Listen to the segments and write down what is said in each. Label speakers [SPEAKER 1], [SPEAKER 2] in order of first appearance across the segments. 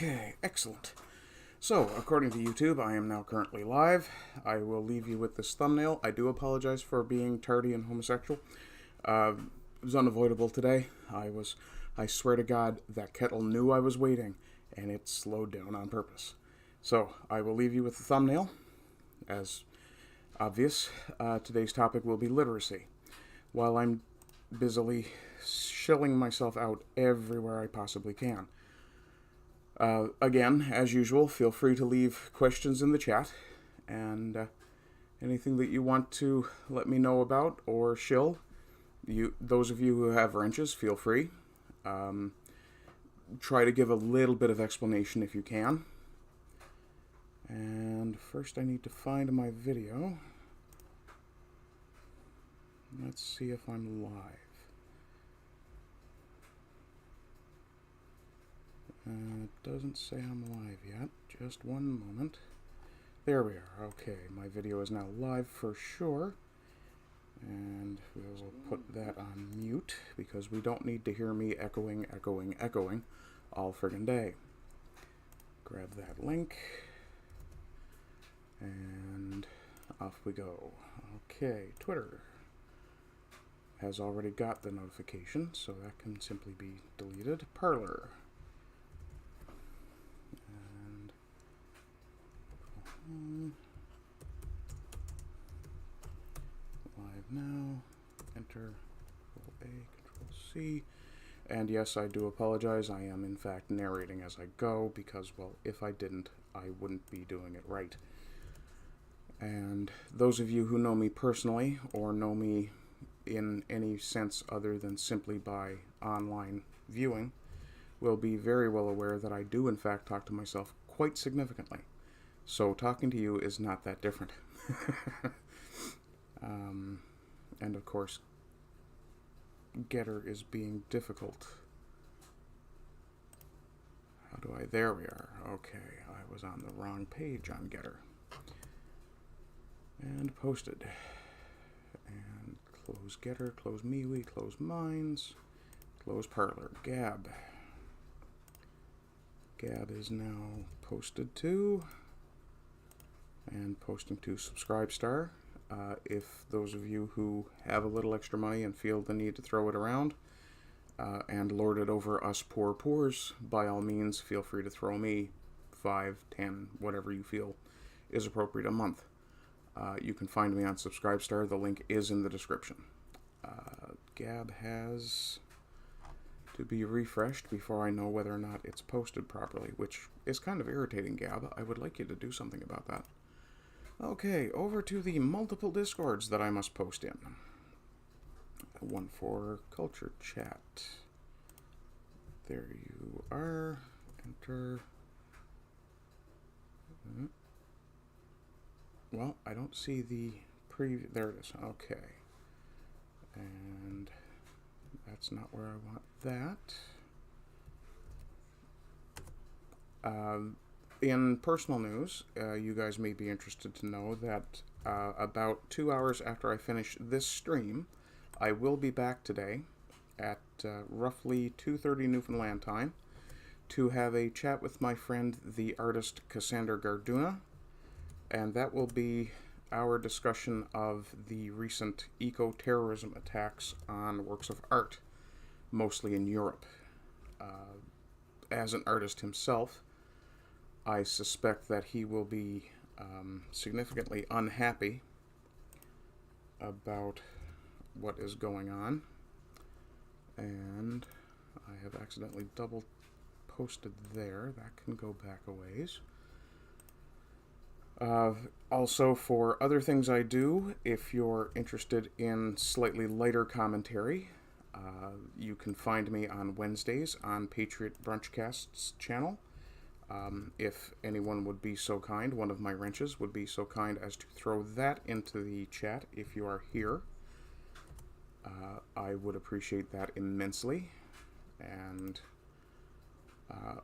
[SPEAKER 1] Okay, excellent. So, according to YouTube, I am now currently live. I will leave you with this thumbnail. I do apologize for being tardy and homosexual. It was unavoidable today. I swear to God, that kettle knew I was waiting, and it slowed down on purpose. So, I will leave you with the thumbnail. As obvious, today's topic will be literacy. While I'm busily shilling myself out everywhere I possibly can. Again, as usual, feel free to leave questions in the chat, and anything that you want to let me know about or shill. Those of you who have wrenches, feel free. Try to give a little bit of explanation if you can. And first I need to find my video. Let's see if I'm live. It doesn't say I'm live yet. Just one moment. There we are. Okay, my video is now live for sure. And we'll put that on mute because we don't need to hear me echoing all friggin' day. Grab that link. And off we go. Okay, Twitter has already got the notification, so that can simply be deleted. Parler. Live now. Enter Control A, Control C. And yes, I do apologize. I am in fact narrating as I go because, well, if I didn't, I wouldn't be doing it right. And those of you who know me personally or know me in any sense other than simply by online viewing will be very well aware that I do in fact talk to myself quite significantly. So talking to you is not that different. And of course, Getter is being difficult. How do I? There we are. Okay, I was on the wrong page on Getter. And posted. And close Getter, close MeWe, close Minds, close Parler. Gab. Gab is now posted to. And posting to Subscribestar. If those of you who have a little extra money and feel the need to throw it around and lord it over us poors, by all means, feel free to throw me 5, 10, whatever you feel is appropriate a month. You can find me on Subscribestar. The link is in the description. Gab has to be refreshed before I know whether or not it's posted properly, which is kind of irritating, Gab. I would like you to do something about that. Okay, over to the multiple Discords that I must post in. One for Culture Chat. There you are. Enter. Well, I don't see the preview. There it is. Okay. And that's not where I want that. In personal news, you guys may be interested to know that about 2 hours after I finish this stream, I will be back today at roughly 2:30 Newfoundland time to have a chat with my friend, the artist Cassandra Garduna, and that will be our discussion of the recent eco-terrorism attacks on works of art, mostly in Europe. As an artist himself, I suspect that he will be significantly unhappy about what is going on. And I have accidentally double posted there. That can go back a ways. Also, for other things I do, if you're interested in slightly lighter commentary, you can find me on Wednesdays on Patriot Brunchcast's channel. If anyone would be so kind, one of my wrenches would be so kind as to throw that into the chat if you are here. I would appreciate that immensely. And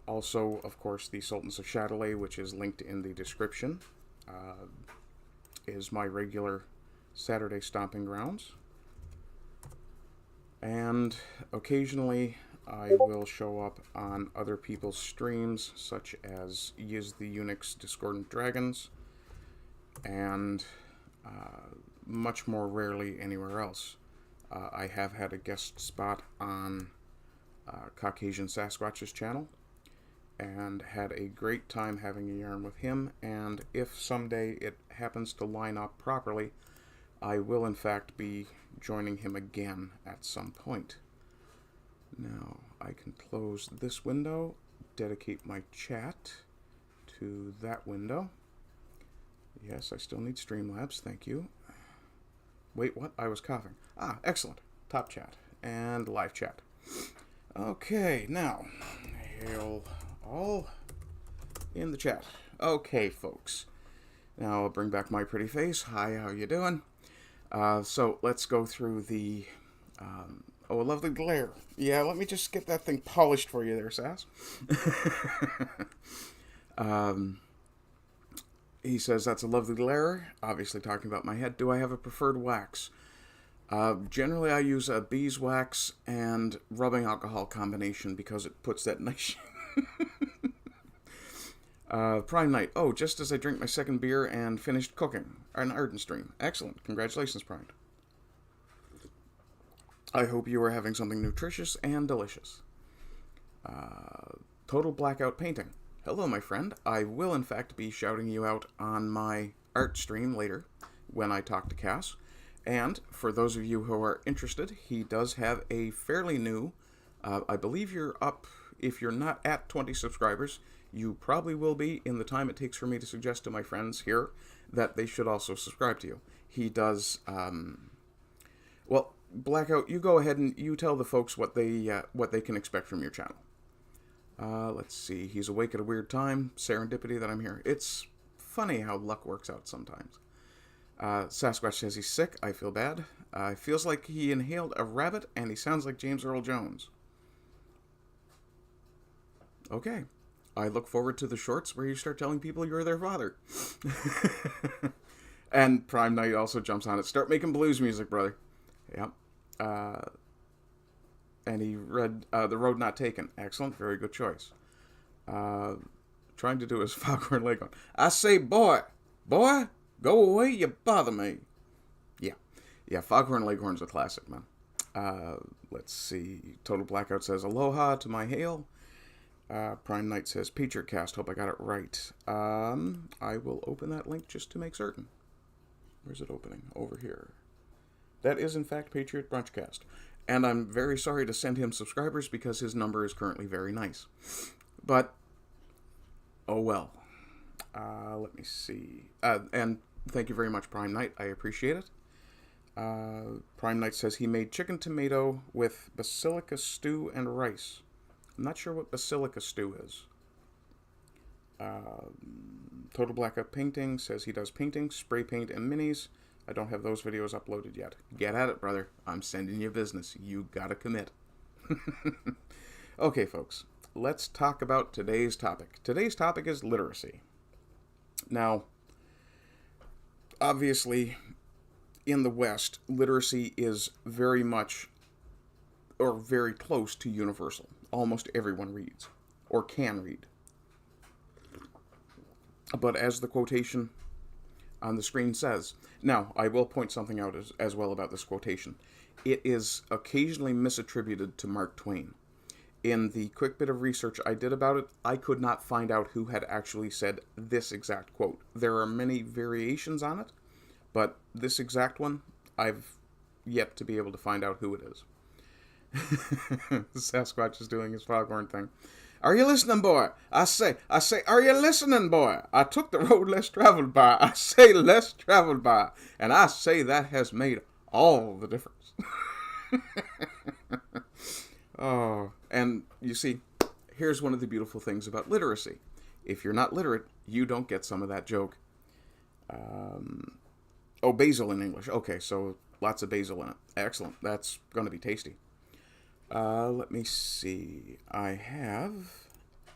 [SPEAKER 1] also, of course, the Sultans of Chatelet, which is linked in the description, is my regular Saturday stomping grounds. And occasionally I will show up on other people's streams, such as Yiz the Unix Discordant Dragons, and much more rarely anywhere else. I have had a guest spot on Caucasian Sasquatch's channel, and had a great time having a yarn with him, and if someday it happens to line up properly, I will in fact be joining him again at some point. Now, I can close this window, dedicate my chat to that window. Yes, I still need Streamlabs, thank you. Wait, what? I was coughing. Ah, excellent. Top chat and live chat. Okay, now, hail all in the chat. Okay, folks. Now I'll bring back my pretty face. Hi, how you doing? So let's go through the... oh, a lovely glare. Yeah, let me just get that thing polished for you there, Sass. He says, that's a lovely glare. Obviously talking about my head. Do I have a preferred wax? Generally, I use a beeswax and rubbing alcohol combination because it puts that nice... Prime Night. Oh, just as I drink my second beer and finished cooking. An Arden stream. Excellent. Congratulations, Prime. I hope you are having something nutritious and delicious. Total Blackout Painting. Hello, my friend. I will, in fact, be shouting you out on my art stream later when I talk to Cass. And for those of you who are interested, he does have a fairly new, I believe you're up, if you're not at 20 subscribers, you probably will be in the time it takes for me to suggest to my friends here that they should also subscribe to you. He does, well, Blackout, you go ahead and you tell the folks what they can expect from your channel. Let's see, he's awake at a weird time, serendipity that I'm here. It's funny how luck works out sometimes. Sasquatch says he's sick, I feel bad. Feels like he inhaled a rabbit and he sounds like James Earl Jones. Okay. I look forward to the shorts where you start telling people you're their father. And Prime Night also jumps on it. Start making blues music, brother. Yep. And he read The Road Not Taken. Excellent. Very good choice. Trying to do his Foghorn Leghorn. I say, boy, go away, you bother me. Yeah, Foghorn Leghorn's a classic, man. Let's see. Total Blackout says, aloha to my hail. Prime Knight says, Patriot Cast. Hope I got it right. I will open that link just to make certain. Where's it opening? Over here. That is, in fact, Patriot Brunchcast. And I'm very sorry to send him subscribers because his number is currently very nice. But, oh well. Let me see. And thank you very much, Prime Knight. I appreciate it. Prime Knight says he made chicken tomato with basilica stew and rice. I'm not sure what basilica stew is. Total Blackout Painting says he does painting, spray paint, and minis. I don't have those videos uploaded yet. Get at it, brother. I'm sending you business. You gotta commit. Okay, folks. Let's talk about today's topic. Today's topic is literacy. Now, obviously, in the West, literacy is very much, or very close to universal. Almost everyone reads, or can read. But as the quotation on the screen says, now, I will point something out as well about this quotation. It is occasionally misattributed to Mark Twain. In the quick bit of research I did about it, I could not find out who had actually said this exact quote. There are many variations on it, but this exact one, I've yet to be able to find out who it is. Sasquatch is doing his foghorn thing. Are you listening, boy? I say, are you listening, boy? I took the road less traveled by. I say less traveled by. And I say that has made all the difference. Oh, and you see, here's one of the beautiful things about literacy. If you're not literate, you don't get some of that joke. Oh, basil in English. Okay, so lots of basil in it. Excellent. That's going to be tasty. Let me see. I have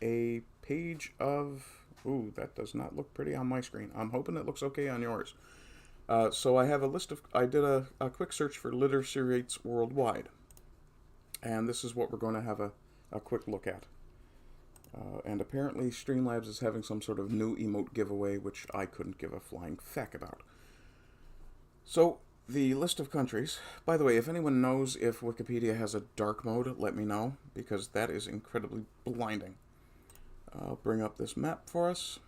[SPEAKER 1] a page of... Ooh, that does not look pretty on my screen. I'm hoping it looks okay on yours. So I have a list of... I did a quick search for literacy rates worldwide. And this is what we're going to have a quick look at. And apparently Streamlabs is having some sort of new emote giveaway, which I couldn't give a flying feck about. So, the list of countries. By the way, if anyone knows if Wikipedia has a dark mode, let me know, because that is incredibly blinding. I'll bring up this map for us.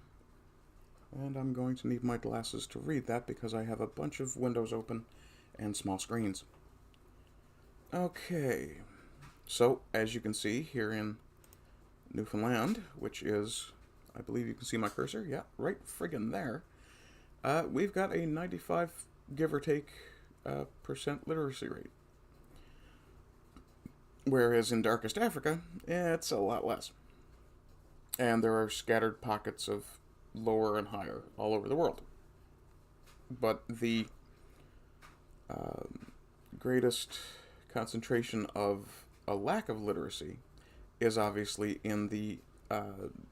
[SPEAKER 1] And I'm going to need my glasses to read that because I have a bunch of windows open and small screens. Okay, so as you can see here in Newfoundland, which is, I believe you can see my cursor, yeah, right friggin' there, we've got a 95, give or take, percent literacy rate. Whereas in Darkest Africa, it's a lot less. And there are scattered pockets of lower and higher all over the world. But the greatest concentration of a lack of literacy is obviously in the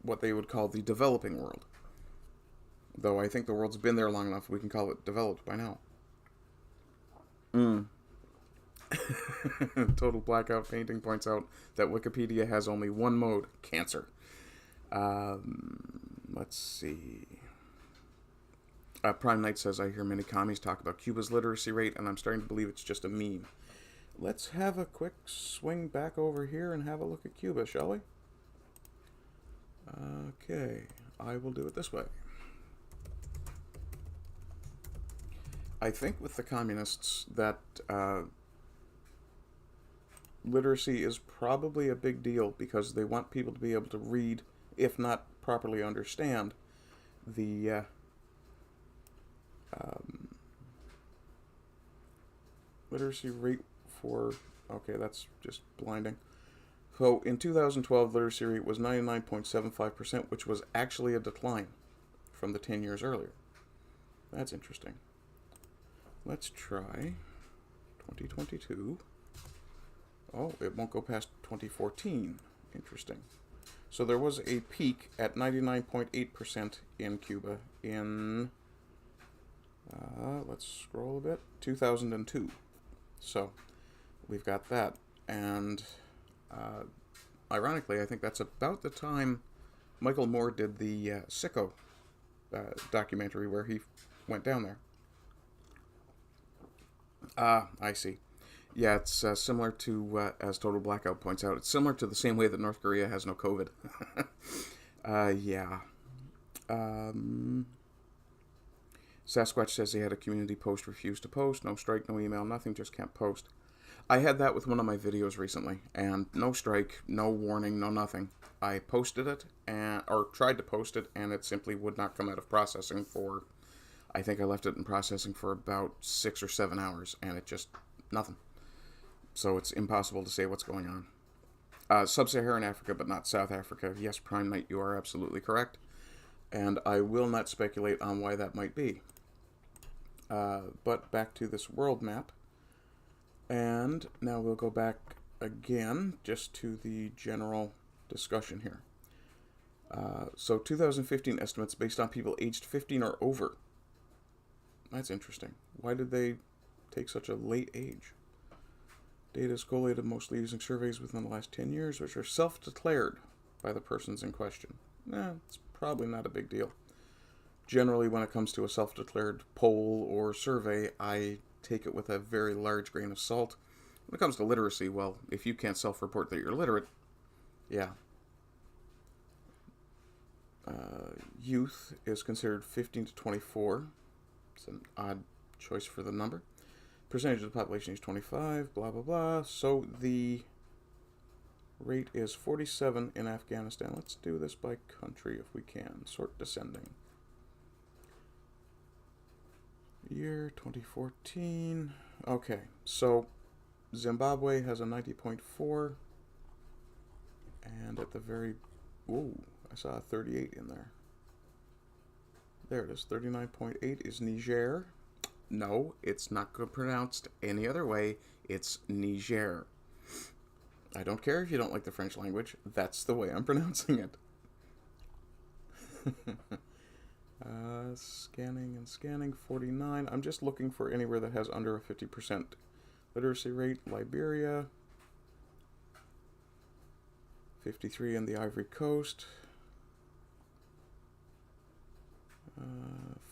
[SPEAKER 1] what they would call the developing world. Though I think the world's been there long enough, we can call it developed by now. Total Blackout Painting points out that Wikipedia has only one mode, cancer. Let's see. Prime Knight says, I hear many commies talk about Cuba's literacy rate, and I'm starting to believe it's just a meme. Let's have a quick swing back over here and have a look at Cuba, shall we? Okay, I will do it this way. I think with the communists that literacy is probably a big deal because they want people to be able to read, if not properly understand, the literacy rate for... Okay, that's just blinding. So in 2012, literacy rate was 99.75%, which was actually a decline from the 10 years earlier. That's interesting. Let's try 2022. Oh, it won't go past 2014. Interesting. So there was a peak at 99.8% in Cuba in, let's scroll a bit, 2002. So we've got that. And ironically, I think that's about the time Michael Moore did the Sicko documentary where he went down there. I see. Yeah, it's similar to, as Total Blackout points out, it's similar to the same way that North Korea has no COVID. Yeah. Sasquatch says he had a community post, refused to post, no strike, no email, nothing, just can't post. I had that with one of my videos recently, and no strike, no warning, no nothing. I posted it, or tried to post it, and it simply would not come out of processing for, I think I left it in processing for about 6 or 7 hours, and it just, nothing. So it's impossible to say what's going on. Sub-Saharan Africa, but not South Africa. Yes, Prime Knight, you are absolutely correct. And I will not speculate on why that might be. But back to this world map. And now we'll go back again, just to the general discussion here. So 2015 estimates based on people aged 15 or over. That's interesting. Why did they take such a late age? Data is collated mostly using surveys within the last 10 years, which are self-declared by the persons in question. It's probably not a big deal. Generally, when it comes to a self-declared poll or survey, I take it with a very large grain of salt. When it comes to literacy, well, if you can't self-report that you're literate, yeah. Youth is considered 15 to 24. It's an odd choice for the number. Percentage of the population is 25, blah, blah, blah. So the rate is 47 in Afghanistan. Let's do this by country if we can. Sort descending. Year 2014. Okay, so Zimbabwe has a 90.4. And at the very... Ooh, I saw a 38 in there. There it is. 39.8 is Niger. No, it's not pronounced any other way. It's Niger. I don't care if you don't like the French language. That's the way I'm pronouncing it. Scanning and scanning. 49. I'm just looking for anywhere that has under a 50% literacy rate. Liberia. 53 in the Ivory Coast.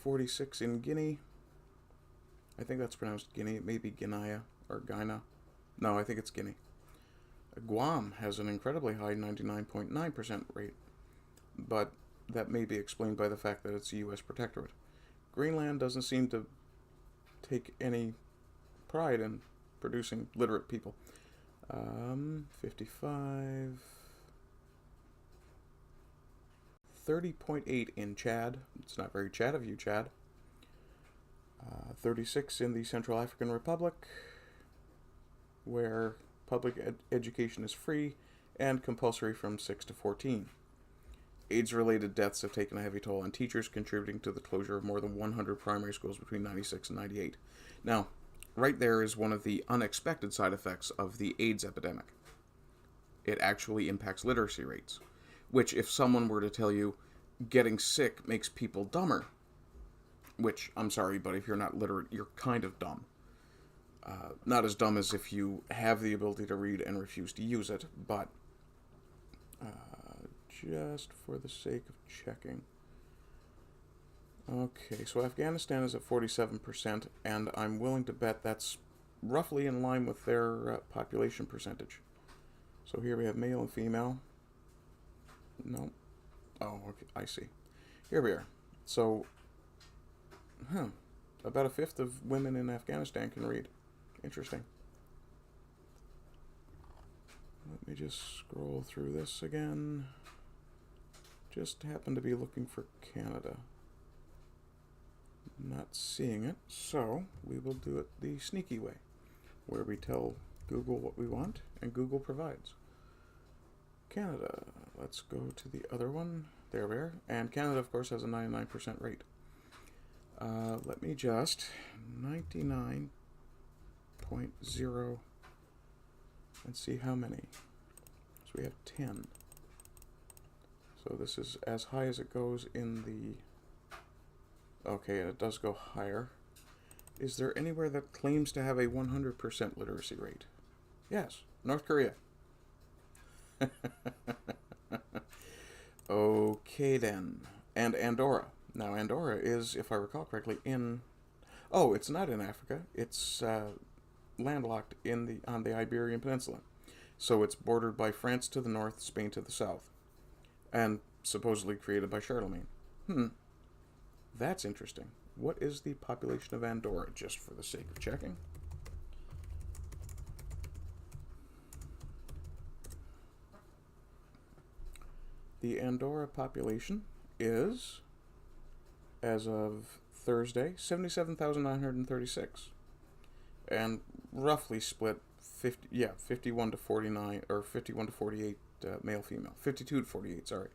[SPEAKER 1] 46 in Guinea. I think that's pronounced Guinea. It may be Guinea or Guinea. No, I think it's Guinea. Guam has an incredibly high 99.9% rate, but that may be explained by the fact that it's a U.S. protectorate. Greenland doesn't seem to take any pride in producing literate people. 55... 30.8 in Chad. It's not very Chad of you, Chad. 36 in the Central African Republic, where public education is free and compulsory from 6 to 14. AIDS-related deaths have taken a heavy toll on teachers, contributing to the closure of more than 100 primary schools between 96 and 98. Now, right there is one of the unexpected side effects of the AIDS epidemic. It actually impacts literacy rates, which, if someone were to tell you getting sick makes people dumber, which, I'm sorry, but if you're not literate, you're kind of dumb. Not as dumb as if you have the ability to read and refuse to use it, but just for the sake of checking. Okay, so Afghanistan is at 47%, and I'm willing to bet that's roughly in line with their population percentage. So here we have male and female. No. Oh, okay, I see. Here we are. So, about a fifth of women in Afghanistan can read. Interesting. Let me just scroll through this again. Just happen to be looking for Canada. Not seeing it, so we will do it the sneaky way, where we tell Google what we want, and Google provides. Canada. Let's go to the other one. There we are. And Canada, of course, has a 99% rate. Let me just 99.0 and see how many. So we have 10. So this is as high as it goes in the... Okay, and it does go higher. Is there anywhere that claims to have a 100% literacy rate? Yes, North Korea. Okay then. And Andorra. Now Andorra is, if I recall correctly, in... Oh, it's not in Africa. It's landlocked on the Iberian Peninsula. So it's bordered by France to the north, Spain to the south. And supposedly created by Charlemagne. That's interesting. What is the population of Andorra, just for the sake of checking? The Andorra population is, as of Thursday, 77,936. And roughly split 51 to 49, or 51 to 48 male-female. 52 to 48, sorry.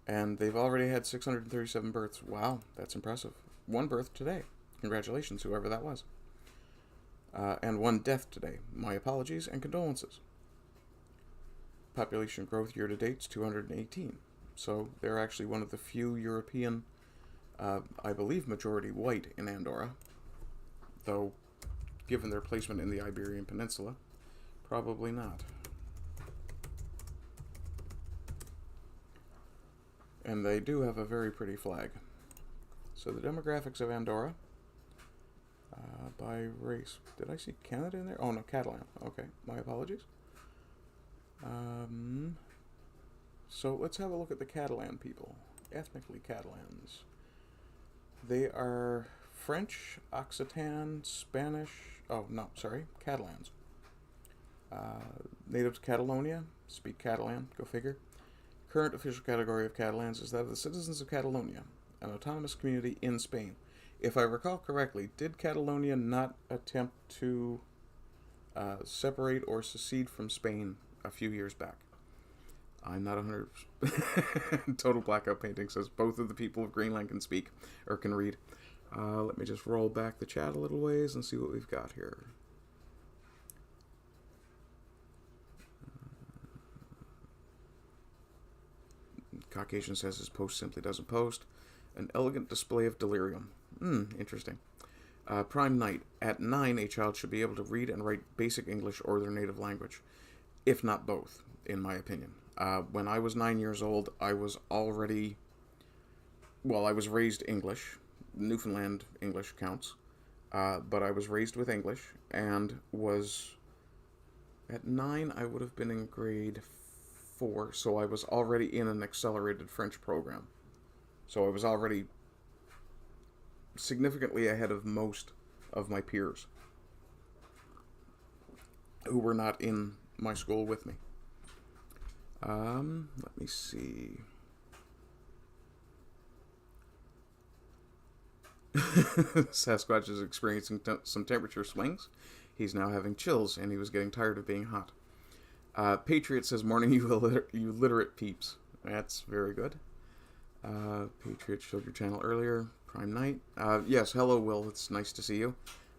[SPEAKER 1] And they've already had 637 births. Wow, that's impressive. One birth today. Congratulations, whoever that was. And one death today. My apologies and condolences. Population growth year-to-date is 218. So they're actually one of the few European, I believe majority white in Andorra. Though, given their placement in the Iberian Peninsula, probably not. And they do have a very pretty flag. So the demographics of Andorra, by race. Did I see Canada in there? Oh no, Catalan. Okay, my apologies. So let's have a look at the Catalan people. Ethnically Catalans. They are French, Occitan, Spanish. Oh no, sorry, Catalans. Native to Catalonia, speak Catalan. Go figure. Current official category of Catalans is that of the citizens of Catalonia, an autonomous community in Spain. If I recall correctly, did Catalonia not attempt to separate or secede from Spain a few years back? I'm not 100%. Total blackout painting says both of the people of Greenland can speak, or can read. Let me just roll back the chat a little ways and see what we've got here. Caucasian says his post simply doesn't post. An elegant display of delirium. Interesting. Prime night. At 9, a child should be able to read and write basic English or their native language, if not both. in my opinion. When I was 9 years old, I was already... Well, I was raised English. Newfoundland English counts. But I was raised with English, and was... At 9, I would have been in grade 4, so I was already in an accelerated French program. So I was already significantly ahead of most of my peers who were not in my school with me. Let me see. Sasquatch is experiencing some temperature swings. He's now having chills, and he was getting tired of being hot. Patriot says, morning, you literate peeps. That's very good. Patriot showed your channel earlier. Prime Night. Yes, hello, Will. It's nice to see you.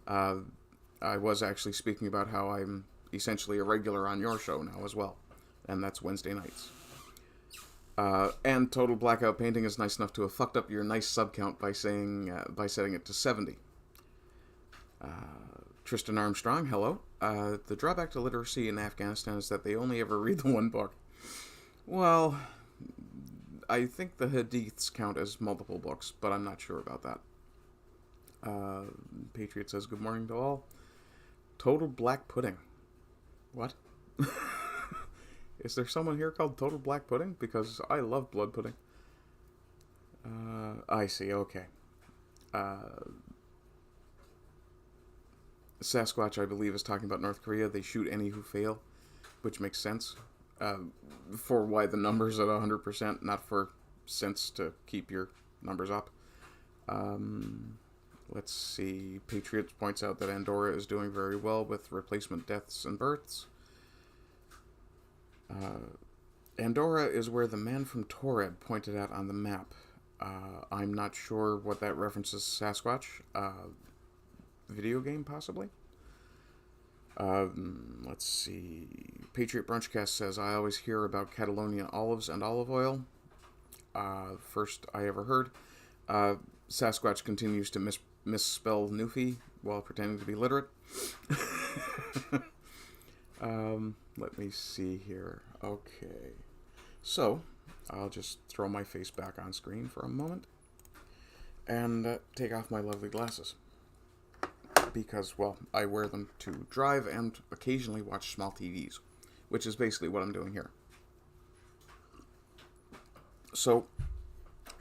[SPEAKER 1] I was actually speaking about how I'm essentially a regular on your show now as well. And that's Wednesday nights. And Total Blackout Painting is nice enough to have fucked up your nice sub count by by setting it to 70. Tristan Armstrong, hello. The drawback to literacy in Afghanistan is that they only ever read the one book. Well, I think the Hadiths count as multiple books, but I'm not sure about that. Patriot says, good morning to all. Total Black Pudding. What? Is there someone here called Total Black Pudding? Because I love blood pudding. I see, okay. Sasquatch, I believe, is talking about North Korea. They shoot any who fail, which makes sense. For why the number's at 100%, not for sense to keep your numbers up. Let's see. Patriots points out that Andorra is doing very well with replacement deaths and births. Andorra is where the man from Torred pointed out on the map. I'm not sure what that references Sasquatch. Video game, possibly? Let's see. Patriot Brunchcast says, I always hear about Catalonian olives and olive oil. First I ever heard. Sasquatch continues to misspell Newfie while pretending to be literate. Let me see here. Okay. So, I'll just throw my face back on screen for a moment and take off my lovely glasses. Because, well, I wear them to drive and occasionally watch small TVs, which is basically what I'm doing here. So,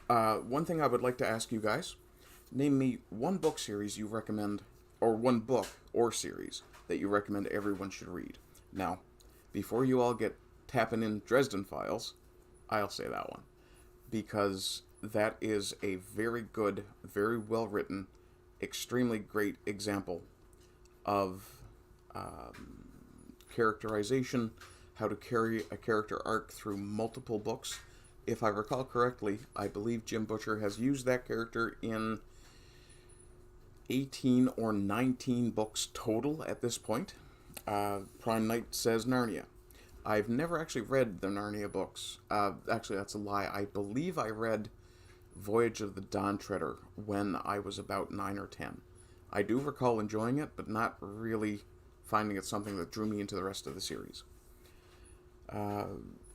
[SPEAKER 1] one thing I would like to ask you guys, name me one book series you recommend, or one book or series that you recommend everyone should read. Now, before you all get tapping in Dresden Files, I'll say that one. Because that is a very good, very well written, extremely great example of characterization, how to carry a character arc through multiple books. If I recall correctly, I believe Jim Butcher has used that character in 18 or 19 books total at this point. Prime Knight says Narnia. I've never actually read the Narnia books. Actually, that's a lie. I believe I read Voyage of the Dawn Treader when I was about 9 or 10. I do recall enjoying it, but not really finding it something that drew me into the rest of the series.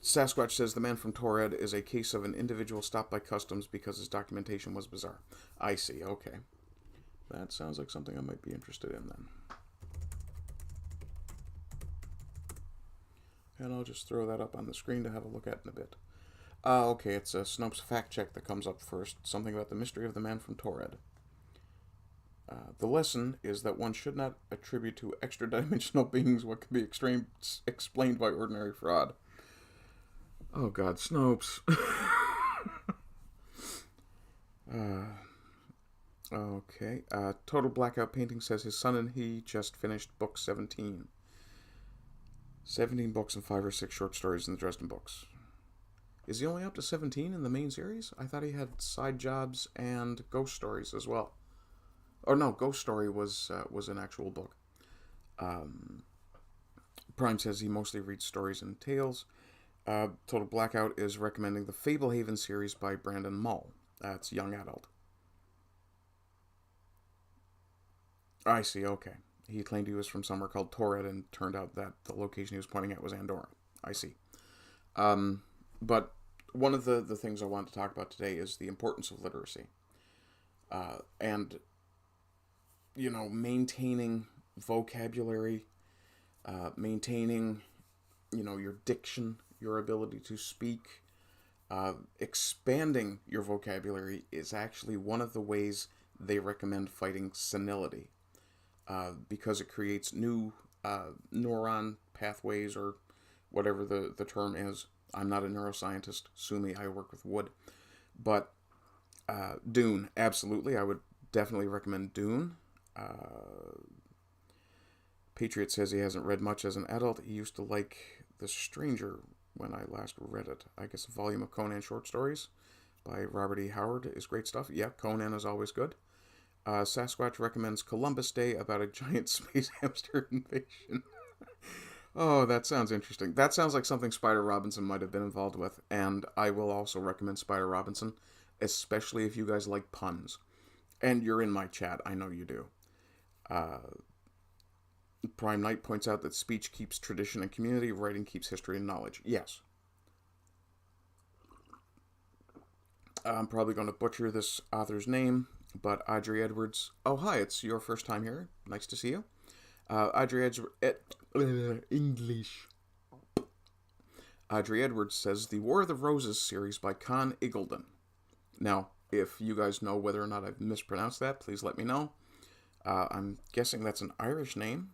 [SPEAKER 1] Sasquatch says the man from Torred is a case of an individual stopped by customs because his documentation was bizarre. I see, okay. That sounds like something I might be interested in then. And I'll just throw that up on the screen to have a look at in a bit. Okay, it's a Snopes fact check that comes up first. Something about the mystery of the man from Torred. The lesson is that one should not attribute to extra-dimensional beings what can be explained by ordinary fraud. Oh god, Snopes. Okay. Total Blackout Painting says his son and he just finished book 17. 17 books and 5 or 6 short stories in the Dresden books. Is he only up to 17 in the main series? I thought he had side jobs and ghost stories as well. Or no, Ghost Story was an actual book. Prime says he mostly reads stories and tales. Total Blackout is recommending the Fablehaven series by Brandon Mull. That's young adult. I see, okay. He claimed he was from somewhere called Torred and turned out that the location he was pointing at was Andorra. I see. But one of the things I want to talk about today is the importance of literacy. And, maintaining vocabulary, maintaining, your diction, your ability to speak, expanding your vocabulary is actually one of the ways they recommend fighting senility, because it creates new neuron pathways, or whatever the term is. I'm not a neuroscientist. Sue me, I work with wood. But Dune, absolutely. I would definitely recommend Dune. Patriot says he hasn't read much as an adult. He used to like The Stranger when I last read it. I guess a volume of Conan short stories by Robert E. Howard is great stuff. Yeah, Conan is always good. Sasquatch recommends Columbus Day about a giant space hamster invasion. Oh, that sounds interesting. That sounds like something Spider Robinson might have been involved with, and I will also recommend Spider Robinson, especially if you guys like puns. And you're in my chat, I know you do. Prime Knight points out that speech keeps tradition and community, writing keeps history and knowledge. Yes. I'm probably going to butcher this author's name, but Audrey Edwards. Oh, hi, it's your first time here. Nice to see you. Audrey English. Audrey Edwards says the War of the Roses series by Con Iggulden. Now, if you guys know whether or not I've mispronounced that, please let me know. I'm guessing that's an Irish name.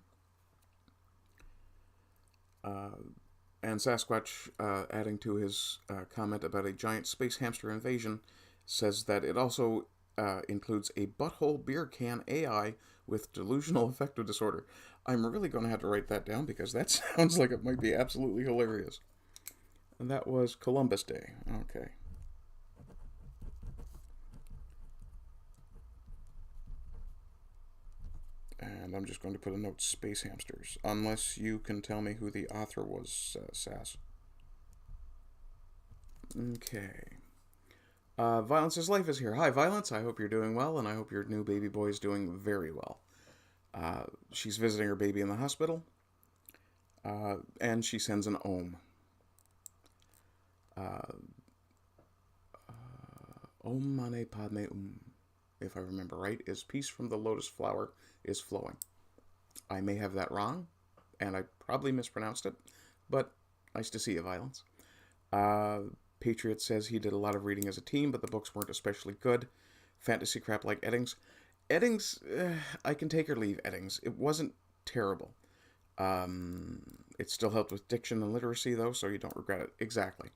[SPEAKER 1] And Sasquatch, adding to his comment about a giant space hamster invasion, says that it also includes a butthole beer can AI with delusional affective disorder. I'm really going to have to write that down because that sounds like it might be absolutely hilarious. And that was Columbus Day. Okay. And I'm just going to put a note, space hamsters. Unless you can tell me who the author was, Sass. Okay. Violence is Life is here. Hi, Violence. I hope you're doing well, and I hope your new baby boy is doing very well. She's visiting her baby in the hospital, and she sends an ohm. Om mane padme if I remember right, is peace from the lotus flower is flowing. I may have that wrong, and I probably mispronounced it, but nice to see you, Violence. Patriot says he did a lot of reading as a teen, but the books weren't especially good. Fantasy crap like Eddings. Eddings, I can take or leave Eddings. It wasn't terrible. It still helped with diction and literacy, though, so you don't regret it. Exactly.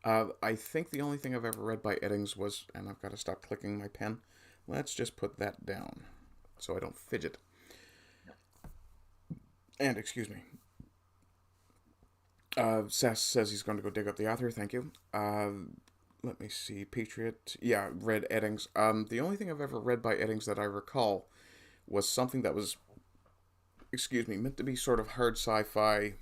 [SPEAKER 1] I think the only thing I've ever read by Eddings was, and I've got to stop clicking my pen. Let's just put that down so I don't fidget. And, excuse me. Sass says he's going to go dig up the author. Thank you. Let me see. Patriot. Yeah, read Eddings. The only thing I've ever read by Eddings that I recall was something that was, meant to be sort of hard sci-fi,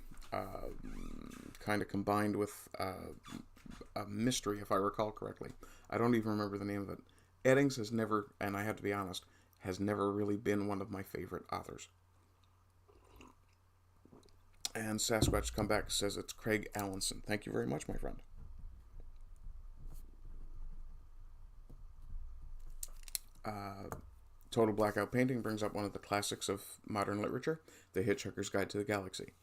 [SPEAKER 1] kind of combined with a mystery, if I recall correctly. I don't even remember the name of it. Eddings has never, and I have to be honest, has never really been one of my favorite authors. And Sasquatch come back says it's Craig Allenson. Thank you very much, my friend. Total Blackout Painting brings up one of the classics of modern literature, The Hitchhiker's Guide to the Galaxy.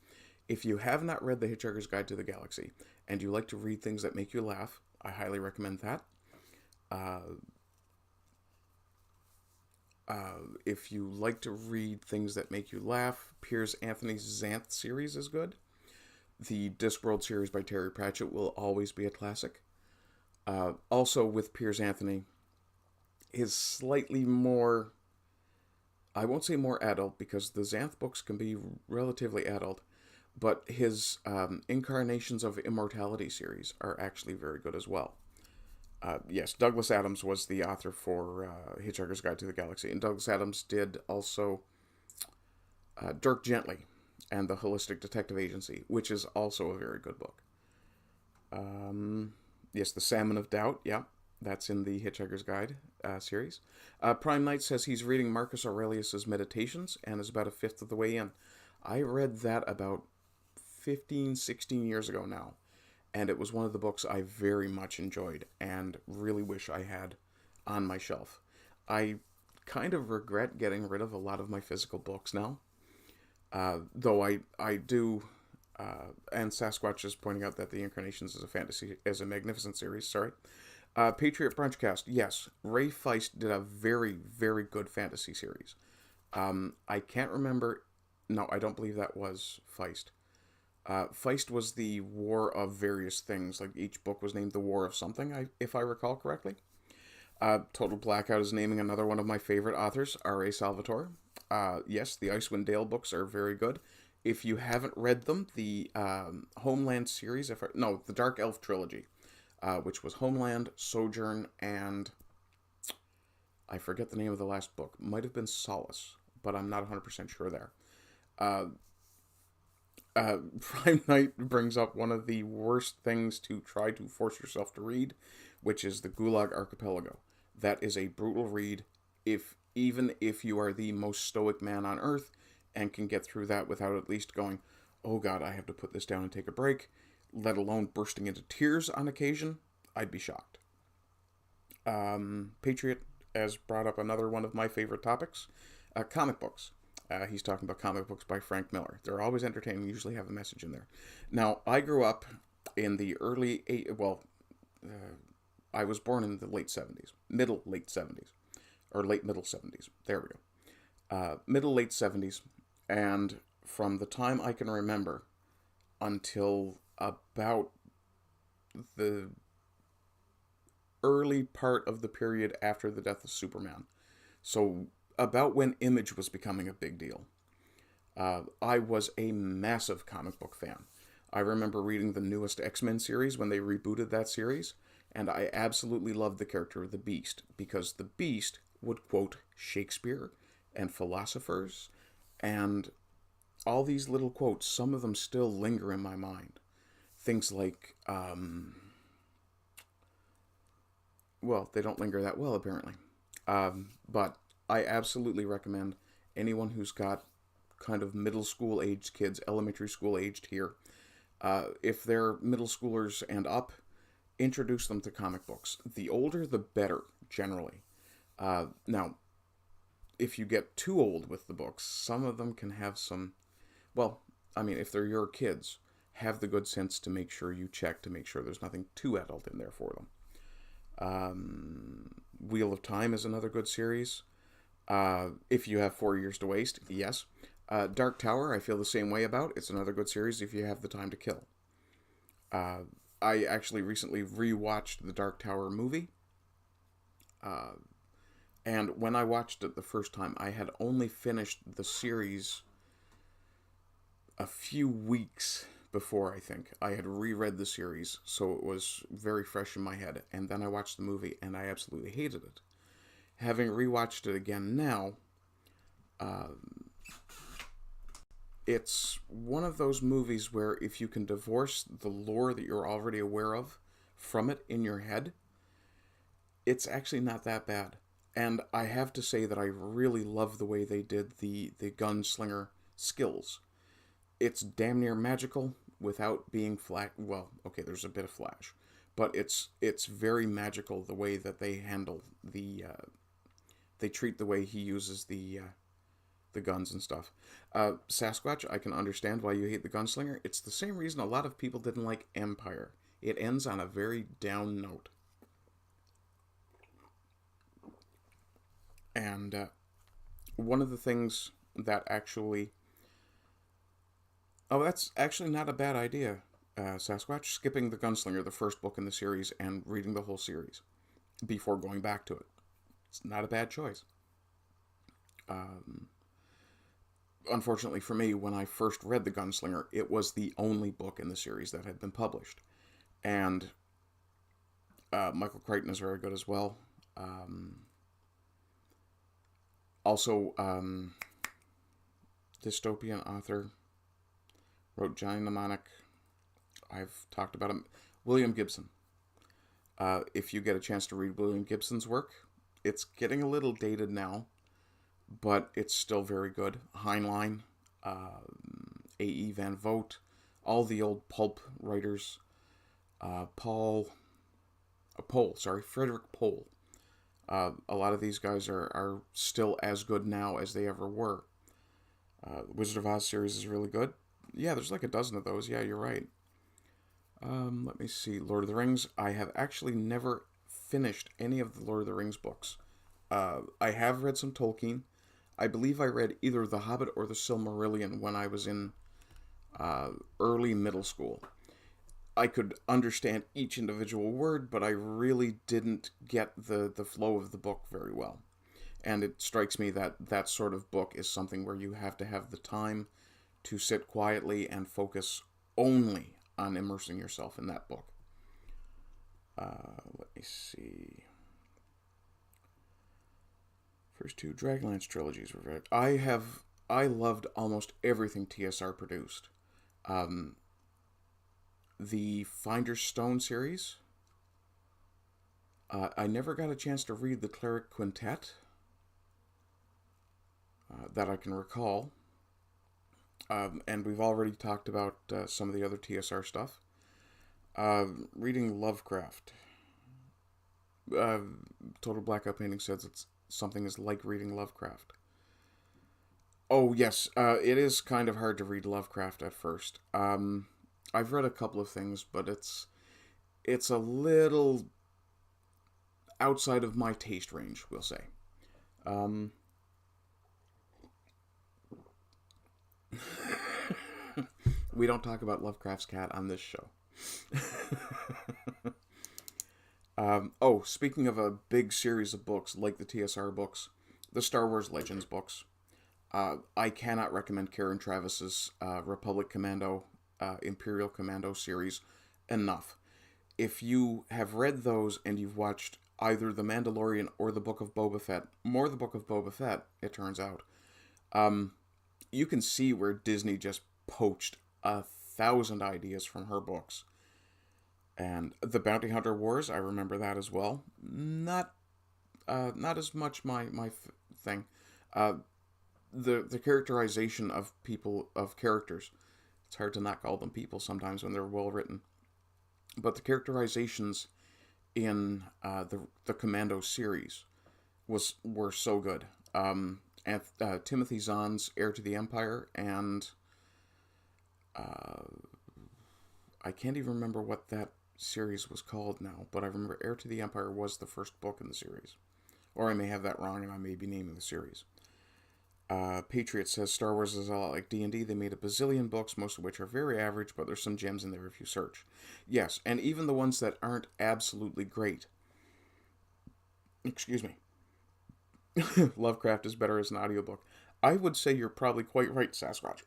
[SPEAKER 1] If you have not read The Hitchhiker's Guide to the Galaxy, and you like to read things that make you laugh, I highly recommend that. If you like to read things that make you laugh, Piers Anthony's Xanth series is good. The Discworld series by Terry Pratchett will always be a classic. Also with Piers Anthony, his slightly more, I won't say more adult, because the Xanth books can be relatively adult, but his Incarnations of Immortality series are actually very good as well. Yes, Douglas Adams was the author for Hitchhiker's Guide to the Galaxy, and Douglas Adams did also Dirk Gently and the Holistic Detective Agency, which is also a very good book. Yes, The Salmon of Doubt, yeah, that's in the Hitchhiker's Guide series. Prime Knight says he's reading Marcus Aurelius's Meditations and is about a fifth of the way in. I read that about 15, 16 years ago now, and it was one of the books I very much enjoyed and really wish I had on my shelf. I kind of regret getting rid of a lot of my physical books now, though I do. And Sasquatch is pointing out that the Incarnations is a magnificent series. Sorry, Patriot Brunchcast. Yes, Ray Feist did a very, very good fantasy series. I can't remember. No, I don't believe that was Feist. Feist was the War of various things. Like each book was named the War of something, if I recall correctly. Total Blackout is naming another one of my favorite authors, R.A. Salvatore. Yes, the Icewind Dale books are very good. If you haven't read them, the Homeland series, the Dark Elf trilogy, which was Homeland, Sojourn, and I forget the name of the last book. Might have been Solace, but I'm not 100% sure there. Prime Night brings up one of the worst things to try to force yourself to read, which is the Gulag Archipelago. That is a brutal read, even if you are the most stoic man on earth and can get through that without at least going, oh god, I have to put this down and take a break, let alone bursting into tears on occasion, I'd be shocked. Patriot has brought up another one of my favorite topics, comic books. He's talking about comic books by Frank Miller. They're always entertaining, usually have a message in there. Now, I grew up in the I was born in the late 70s. Late 70s. Or late middle 70s. There we go. Late 70s. And from the time I can remember until about the early part of the period after the death of Superman. So about when Image was becoming a big deal. I was a massive comic book fan. I remember reading the newest X-Men series when they rebooted that series, and I absolutely loved the character of the Beast, because the Beast would quote Shakespeare and philosophers, and all these little quotes, some of them still linger in my mind. Things like, well, they don't linger that well, apparently. But I absolutely recommend anyone who's got kind of middle school aged kids, elementary school aged here, if they're middle schoolers and up, introduce them to comic books. The older, the better, generally. Now, if you get too old with the books, some of them can have some, well, I mean, if they're your kids, have the good sense to make sure you check to make sure there's nothing too adult in there for them. Wheel of Time is another good series. If you have 4 years to waste, yes. Dark Tower, I feel the same way about. It's another good series if you have the time to kill. I actually recently rewatched the Dark Tower movie. And when I watched it the first time, I had only finished the series a few weeks before, I think. I had reread the series, so it was very fresh in my head. And then I watched the movie, and I absolutely hated it. Having rewatched it again now, it's one of those movies where if you can divorce the lore that you're already aware of from it in your head, it's actually not that bad. And I have to say that I really love the way they did the gunslinger skills. It's damn near magical without being flat. Well, okay, there's a bit of flash, but it's very magical the way that they handle they treat the way he uses the guns and stuff. Sasquatch, I can understand why you hate the gunslinger. It's the same reason a lot of people didn't like Empire. It ends on a very down note. And one of the things that actually... Oh, that's actually not a bad idea, Sasquatch. Skipping the Gunslinger, the first book in the series, and reading the whole series before going back to it. It's not a bad choice. Unfortunately for me, when I first read The Gunslinger, it was the only book in the series that had been published. And Michael Crichton is very good as well. Also, dystopian author, wrote Giant Mnemonic. I've talked about him. William Gibson. If you get a chance to read William Gibson's work, it's getting a little dated now, but it's still very good. Heinlein, A.E. Van Vogt, all the old pulp writers. Frederick Pohl. A lot of these guys are still as good now as they ever were. Wizard of Oz series is really good. Yeah, there's like a dozen of those. Yeah, you're right. Let me see. Lord of the Rings. I have actually never finished any of the Lord of the Rings books. I have read some Tolkien. I believe I read either The Hobbit or The Silmarillion when I was in early middle school. I could understand each individual word, but I really didn't get the flow of the book very well. And it strikes me that that sort of book is something where you have to have the time to sit quietly and focus only on immersing yourself in that book. Let me see. First two Dragonlance trilogies were very. I loved almost everything TSR produced. The Finder's Stone series. I never got a chance to read the Cleric Quintet that I can recall. And we've already talked about some of the other TSR stuff. Reading Lovecraft. Total Blackout Painting says it's something is like reading Lovecraft. Oh, yes. It is kind of hard to read Lovecraft at first. I've read a couple of things, but it's a little outside of my taste range, we'll say. We don't talk about Lovecraft's cat on this show. Speaking of a big series of books, like the TSR books, the Star Wars Legends books, I cannot recommend Karen Travis's Republic Commando, Imperial Commando series enough. If you have read those and you've watched either The Mandalorian or the Book of Boba Fett, more the Book of Boba Fett, it turns out, you can see where Disney just poached 1,000 ideas from her books. And the Bounty Hunter Wars, I remember that as well. Not as much my thing. The characterization of characters. It's hard to not call them people sometimes when they're well written. But the characterizations in the Commando series were so good. Timothy Zahn's Heir to the Empire, and I can't even remember what that series was called now, but I remember Heir to the Empire was the first book in the series. Or I may have that wrong and I may be naming the series. Patriot says Star Wars is a lot like D&D. They made a bazillion books, most of which are very average, but there's some gems in there if you search. Yes, and even the ones that aren't absolutely great. Excuse me. Lovecraft is better as an audiobook. I would say you're probably quite right, Sasquatch.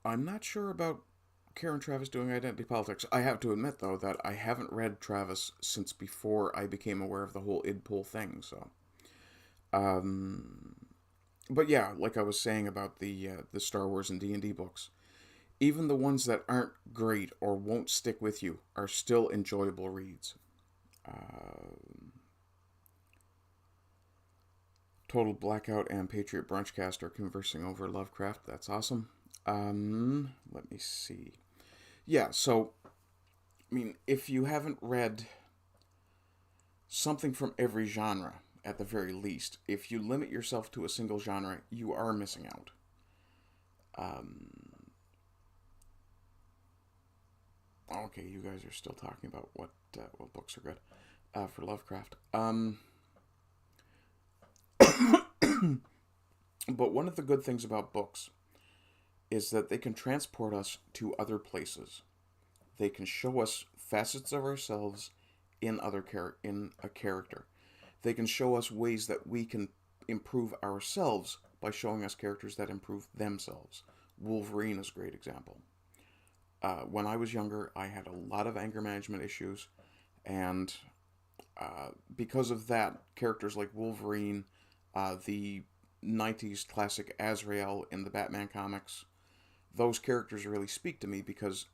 [SPEAKER 1] I'm not sure about Karen Travis doing identity politics. I have to admit, though, that I haven't read Travis since before I became aware of the whole idpol thing, so. But yeah, like I was saying about the Star Wars and D&D books, even the ones that aren't great or won't stick with you are still enjoyable reads. Total Blackout and Patriot Brunchcast are conversing over Lovecraft. That's awesome. Let me see. Yeah, so, I mean, if you haven't read something from every genre, at the very least, if you limit yourself to a single genre, you are missing out. Okay, you guys are still talking about what books are good for Lovecraft. But one of the good things about books is that they can transport us to other places. They can show us facets of ourselves in a character. They can show us ways that we can improve ourselves by showing us characters that improve themselves. Wolverine is a great example. When I was younger, I had a lot of anger management issues, and because of that, characters like Wolverine, the 90s classic Azrael in the Batman comics, those characters really speak to me because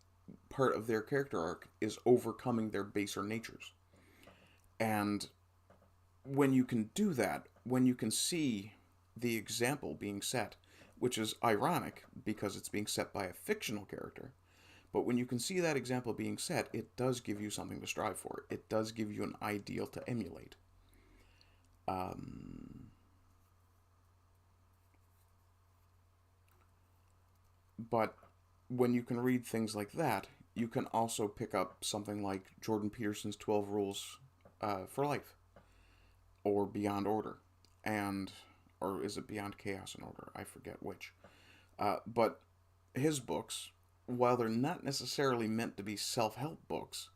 [SPEAKER 1] part of their character arc is overcoming their baser natures. And when you can do that, when you can see the example being set, which is ironic because it's being set by a fictional character. But when you can see that example being set, it does give you something to strive for. It does give you an ideal to emulate. But when you can read things like that, you can also pick up something like Jordan Peterson's 12 Rules for Life, or Beyond Order, or is it Beyond Chaos and Order? I forget which. But his books, while they're not necessarily meant to be self-help books,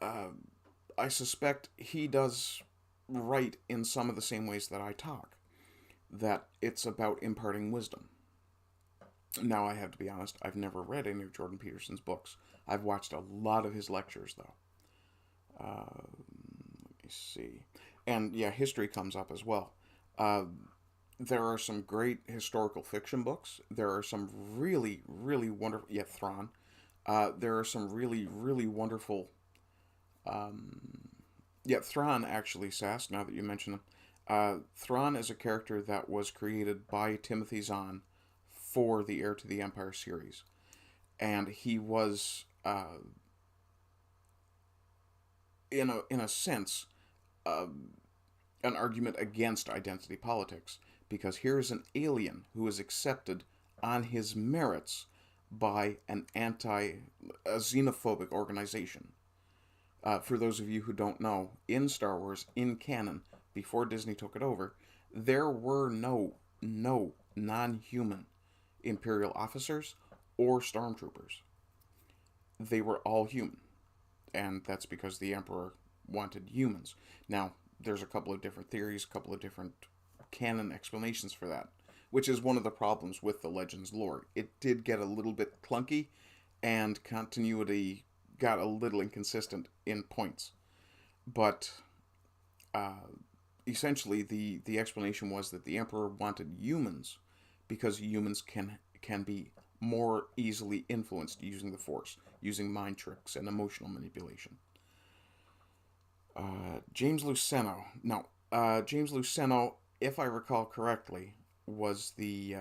[SPEAKER 1] I suspect he does write in some of the same ways that I talk. That it's about imparting wisdom. Now, I have to be honest, I've never read any of Jordan Peterson's books. I've watched a lot of his lectures, though. Let me see. And, yeah, history comes up as well. There are some great historical fiction books. There are some really, really wonderful... Yeah, Thrawn. There are some really, really wonderful... Thrawn, actually, Sass, now that you mention him. Thrawn is a character that was created by Timothy Zahn for the Heir to the Empire series. And he was, in a sense, an argument against identity politics. Because here is an alien who is accepted on his merits by a xenophobic organization. For those of you who don't know, in Star Wars, in canon, before Disney took it over, there were no non-human Imperial officers or stormtroopers. They were all human. And that's because the Emperor wanted humans. Now, there's a couple of different theories, a couple of different canon explanations for that, which is one of the problems with the Legends lore. It did get a little bit clunky, and continuity got a little inconsistent in points. But essentially, the explanation was that the Emperor wanted humans because humans can be more easily influenced using the Force, using mind tricks and emotional manipulation. James Luceno. No, James Luceno, if I recall correctly, was the...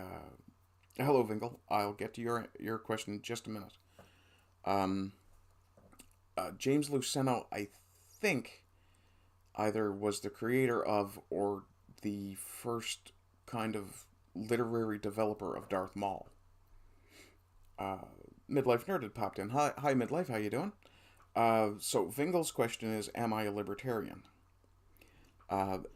[SPEAKER 1] Hello, Vingle. I'll get to your question in just a minute. James Luceno, I think, either was the creator of or the first kind of literary developer of Darth Maul. Midlife Nerd had popped in. Hi, Midlife, how you doing? So Vingle's question is, am I a libertarian?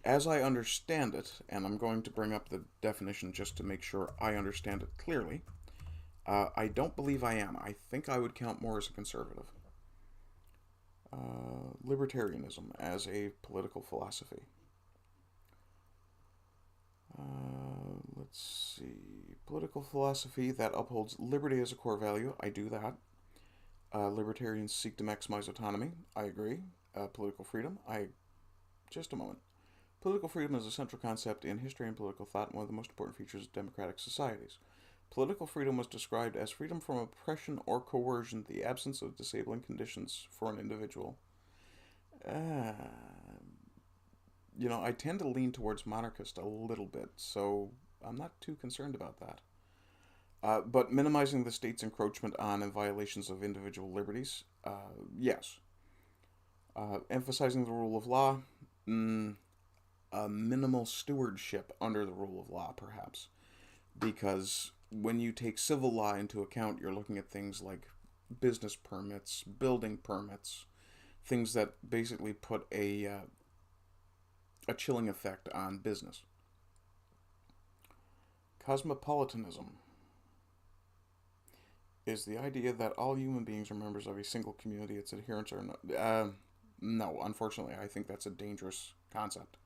[SPEAKER 1] As I understand it, and I'm going to bring up the definition just to make sure I understand it clearly, I don't believe I am. I think I would count more as a conservative. Libertarianism as a political philosophy. Let's see. Political philosophy that upholds liberty as a core value. I do that. Libertarians seek to maximize autonomy. I agree. Political freedom. Just a moment. Political freedom is a central concept in history and political thought, and one of the most important features of democratic societies. Political freedom was described as freedom from oppression or coercion, the absence of disabling conditions for an individual. I tend to lean towards monarchist a little bit, so I'm not too concerned about that. But minimizing the state's encroachment on and violations of individual liberties, yes. Emphasizing the rule of law, a minimal stewardship under the rule of law, perhaps. Because when you take civil law into account, you're looking at things like business permits, building permits, things that basically put a chilling effect on business. Cosmopolitanism is the idea that all human beings are members of a single community. Its adherents are no. No, unfortunately, I think that's a dangerous concept.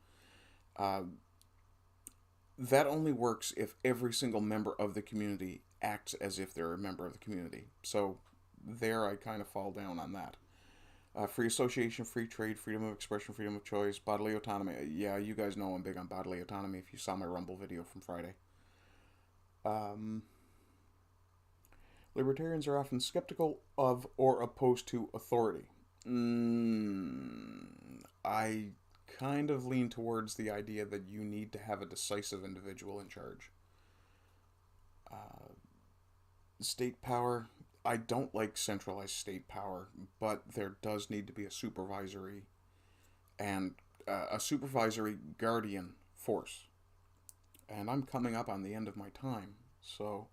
[SPEAKER 1] That only works if every single member of the community acts as if they're a member of the community. So there I kind of fall down on that. Free association, free trade, freedom of expression, freedom of choice, bodily autonomy. Yeah, you guys know I'm big on bodily autonomy if you saw my Rumble video from Friday. Libertarians are often skeptical of or opposed to authority. I kind of lean towards the idea that you need to have a decisive individual in charge. State power. I don't like centralized state power, but there does need to be a supervisory and a supervisory guardian force. And I'm coming up on the end of my time, so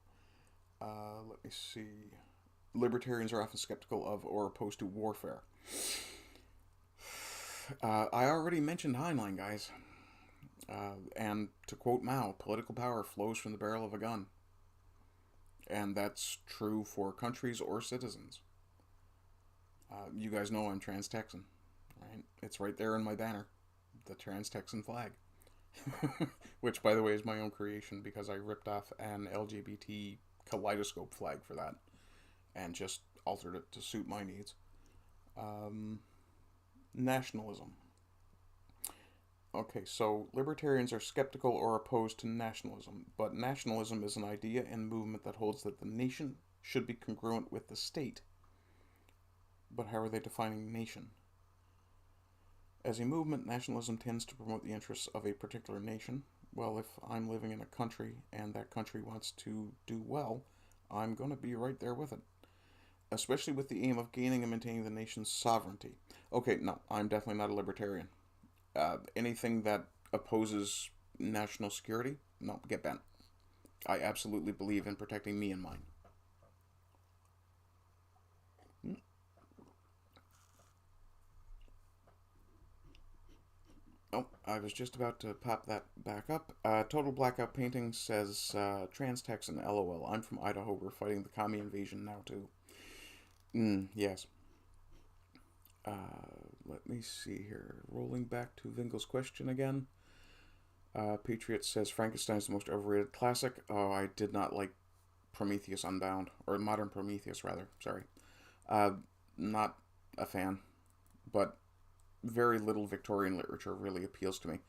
[SPEAKER 1] let me see. Libertarians are often skeptical of or opposed to warfare. I already mentioned Heinlein, guys. And to quote Mao, political power flows from the barrel of a gun. And that's true for countries or citizens. You guys know I'm trans-Texan, right? It's right there in my banner, the trans-Texan flag. Which, by the way, is my own creation because I ripped off an LGBT kaleidoscope flag for that and just altered it to suit my needs. Nationalism. Okay, so libertarians are skeptical or opposed to nationalism, but nationalism is an idea and movement that holds that the nation should be congruent with the state. But how are they defining nation? As a movement, nationalism tends to promote the interests of a particular nation. Well, if I'm living in a country and that country wants to do well, I'm going to be right there with it. Especially with the aim of gaining and maintaining the nation's sovereignty. Okay, no, I'm definitely not a libertarian. Anything that opposes national security, no, get bent. I absolutely believe in protecting me and mine. Oh, I was just about to pop that back up. Total Blackout Painting says, Trans-Texan, LOL. I'm from Idaho. We're fighting the commie invasion now, too. Yes. Let me see here. Rolling back to Vingel's question again. Patriot says Frankenstein's the most overrated classic. Oh, I did not like Prometheus Unbound. Or Modern Prometheus, rather. Sorry. Not a fan. But very little Victorian literature really appeals to me.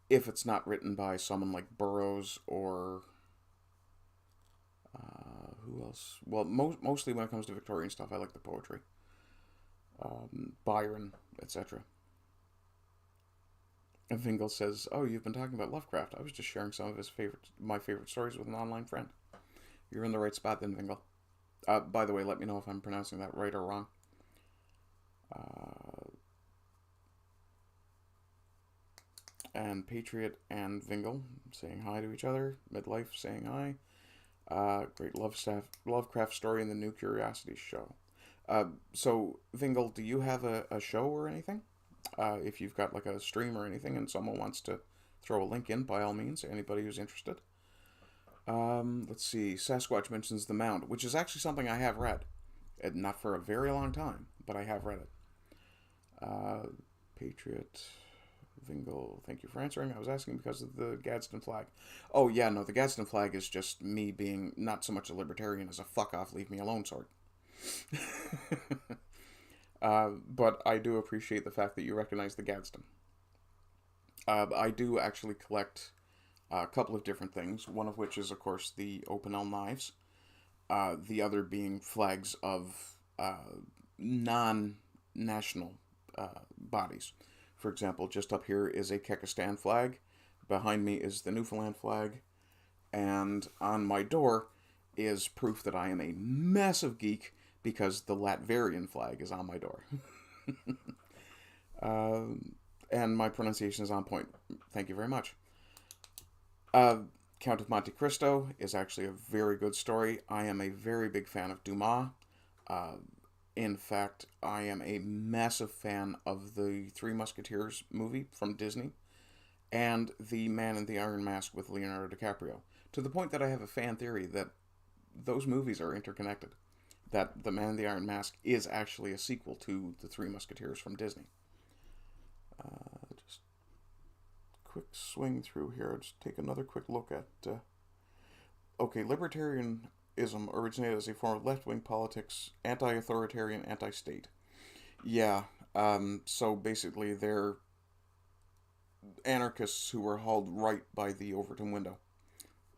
[SPEAKER 1] If it's not written by someone like Burroughs or... who else? Well, mostly when it comes to Victorian stuff, I like the poetry. Byron, etc. And Vingel says, "Oh, you've been talking about Lovecraft. I was just sharing some of my favorite stories with an online friend." You're in the right spot then, Vingel. By the way, let me know if I'm pronouncing that right or wrong. And Patriot and Vingel saying hi to each other. Midlife saying hi. Great Lovecraft story in the New Curiosities show. So, Vingel, do you have a show or anything? If you've got like a stream or anything and someone wants to throw a link in, by all means, anybody who's interested. Let's see. Sasquatch mentions The Mound, which is actually something I have read. Not for a very long time, but I have read it. Patriot... Vingel, thank you for answering. I was asking because of the Gadsden flag. Oh, yeah, no, the Gadsden flag is just me being not so much a libertarian as a fuck off, leave me alone sort. But I do appreciate the fact that you recognize the Gadsden. I do actually collect a couple of different things, one of which is, of course, the Opinel knives. The other being flags of non-national bodies. For example, just up here is a Kekistan flag. Behind me is the Newfoundland flag. And on my door is proof that I am a massive geek because the Latverian flag is on my door. And my pronunciation is on point. Thank you very much. Count of Monte Cristo is actually a very good story. I am a very big fan of Dumas. In fact, I am a massive fan of the Three Musketeers movie from Disney and The Man in the Iron Mask with Leonardo DiCaprio, to the point that I have a fan theory that those movies are interconnected, that The Man in the Iron Mask is actually a sequel to The Three Musketeers from Disney. Just quick swing through here. Just take another quick look at... Okay, libertarianism originated as a form of left-wing politics, anti-authoritarian, anti-state. Yeah, so basically they're anarchists who were hauled right by the Overton window.